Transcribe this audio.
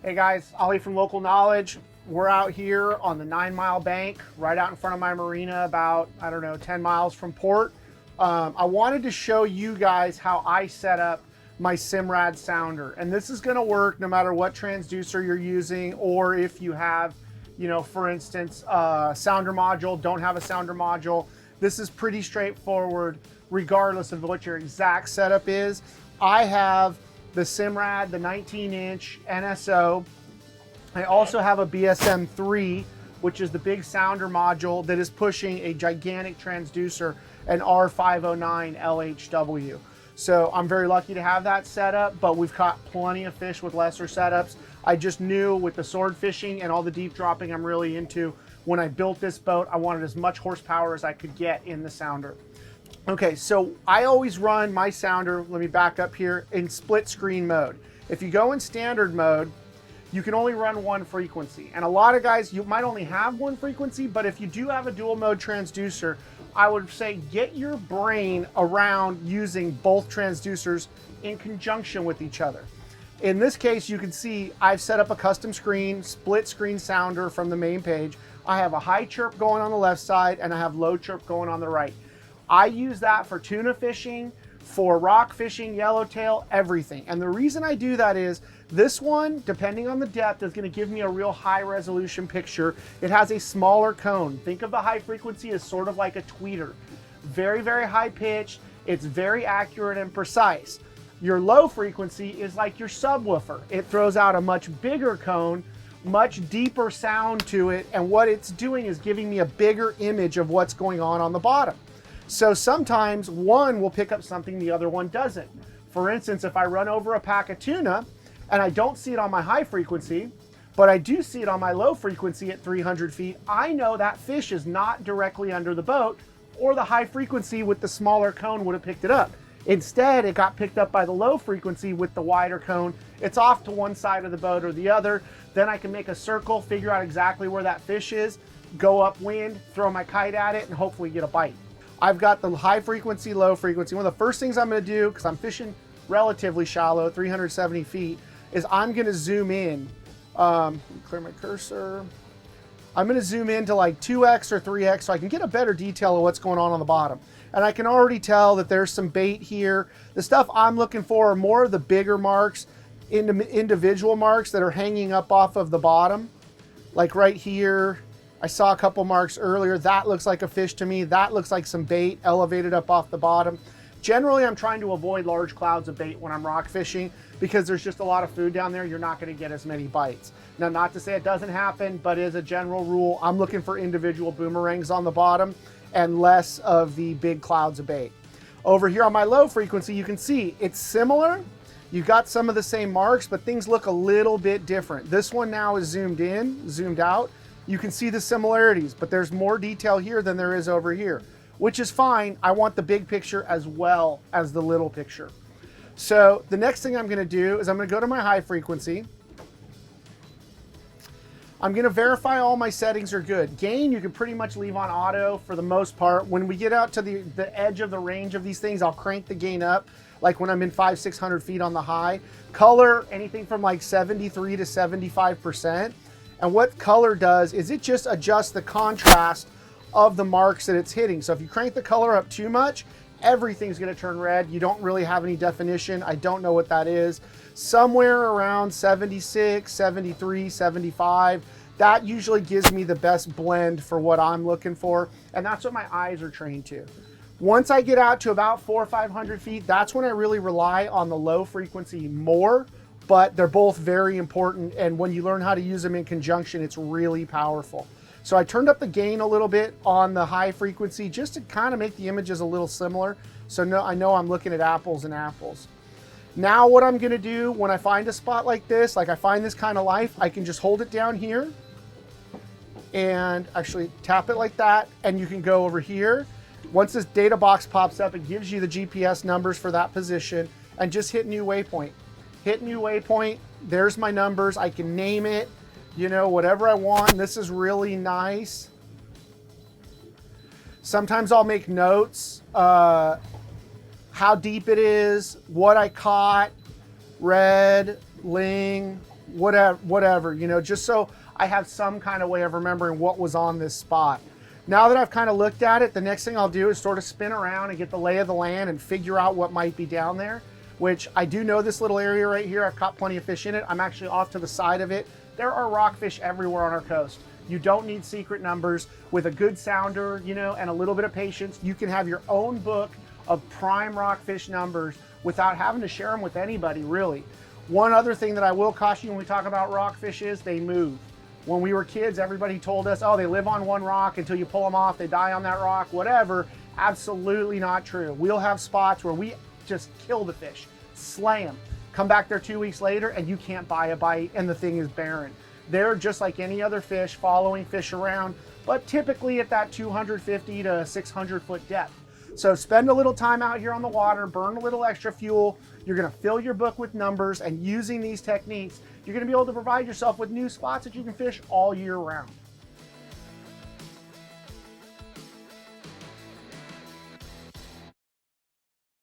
Hey guys, Ollie from Local Knowledge. We're out here on the 9 Mile bank, right out in front of my marina, about, 10 miles from port. I wanted to show you guys how I set up my Simrad sounder. And this is gonna work no matter what transducer you're using, or if you have, for instance, a sounder module, don't have a sounder module. This is pretty straightforward, regardless of what your exact setup is. I have the Simrad, the 19-inch NSO. I also have a BSM-3, which is the big sounder module that is pushing a gigantic transducer, an R509 LHW. So I'm very lucky to have that set up, but we've caught plenty of fish with lesser setups. I just knew with the sword fishing and all the deep dropping I'm really into, when I built this boat, I wanted as much horsepower as I could get in the sounder. Okay, so I always run my sounder, let me back up here, in split screen mode. If you go in standard mode, you can only run one frequency. And a lot of guys, you might only have one frequency, but if you do have a dual mode transducer, I would say get your brain around using both transducers in conjunction with each other. In this case, you can see I've set up a custom screen, split screen sounder from the main page. I have a high chirp going on the left side and I have low chirp going on the right. I use that for tuna fishing, for rock fishing, yellowtail, everything. And the reason I do that is this one, depending on the depth, is going to give me a real high resolution picture. It has a smaller cone. Think of the high frequency as sort of like a tweeter. Very, very high pitched. It's very accurate and precise. Your low frequency is like your subwoofer. It throws out a much bigger cone, much deeper sound to it. And what it's doing is giving me a bigger image of what's going on the bottom. So sometimes one will pick up something the other one doesn't. For instance, if I run over a pack of tuna and I don't see it on my high frequency, but I do see it on my low frequency at 300 feet, I know that fish is not directly under the boat, or the high frequency with the smaller cone would have picked it up. Instead, it got picked up by the low frequency with the wider cone. It's off to one side of the boat or the other. Then I can make a circle, figure out exactly where that fish is, go upwind, throw my kite at it, and hopefully get a bite. I've got the high frequency, low frequency. One of the first things I'm gonna do, because I'm fishing relatively shallow, 370 feet, is I'm gonna zoom in. Clear my cursor. I'm gonna zoom in to like 2x or 3x so I can get a better detail of what's going on the bottom. And I can already tell that there's some bait here. The stuff I'm looking for are more of the bigger marks, individual marks that are hanging up off of the bottom. Like right here, I saw a couple marks earlier. That looks like a fish to me. That looks like some bait elevated up off the bottom. Generally, I'm trying to avoid large clouds of bait when I'm rock fishing because there's just a lot of food down there. You're not going to get as many bites. Now, not to say it doesn't happen, but as a general rule, I'm looking for individual boomerangs on the bottom and less of the big clouds of bait. Over here on my low frequency, you can see it's similar. You've got some of the same marks, but things look a little bit different. This one now is zoomed in, zoomed out. You can see the similarities, but there's more detail here than there is over here, which is fine. I want the big picture as well as the little picture. So the next thing I'm gonna do is I'm gonna go to my high frequency. I'm gonna verify all my settings are good. Gain, you can pretty much leave on auto for the most part. When we get out to the edge of the range of these things, I'll crank the gain up, like when I'm in 500-600 feet on the high. Color, anything from like 73 to 75%. And what color does is it just adjusts the contrast of the marks that it's hitting. So if you crank the color up too much, everything's gonna turn red. You don't really have any definition. I don't know what that is. Somewhere around 76, 73, 75. That usually gives me the best blend for what I'm looking for. And that's what my eyes are trained to. Once I get out to about 400 or 500 feet, that's when I really rely on the low frequency more. But they're both very important, and when you learn how to use them in conjunction, it's really powerful. So I turned up the gain a little bit on the high frequency just to kind of make the images a little similar. So I know I'm looking at apples and apples. Now what I'm gonna do when I find a spot like this, like I find this kind of life, I can just hold it down here and actually tap it like that, and you can go over here. Once this data box pops up, it gives you the GPS numbers for that position, and just hit new waypoint. Hit new waypoint, there's my numbers. I can name it, whatever I want. This is really nice. Sometimes I'll make notes, how deep it is, what I caught, red, ling, whatever, you know, just so I have some kind of way of remembering what was on this spot. Now that I've kind of looked at it, the next thing I'll do is sort of spin around and get the lay of the land and figure out what might be down there, which I do know this little area right here. I've caught plenty of fish in it. I'm actually off to the side of it. There are rockfish everywhere on our coast. You don't need secret numbers. With a good sounder, you know, and a little bit of patience, you can have your own book of prime rockfish numbers without having to share them with anybody, really. One other thing that I will caution you when we talk about rockfish is they move. When we were kids, everybody told us, oh, they live on one rock until you pull them off, they die on that rock, whatever. Absolutely not true. We'll have spots where we just kill the fish, slay them, come back there 2 weeks later, and you can't buy a bite, and the thing is barren. They're just like any other fish, following fish around, but typically at that 250 to 600 foot depth. So spend a little time out here on the water, burn a little extra fuel. You're gonna fill your book with numbers, and using these techniques, you're gonna be able to provide yourself with new spots that you can fish all year round.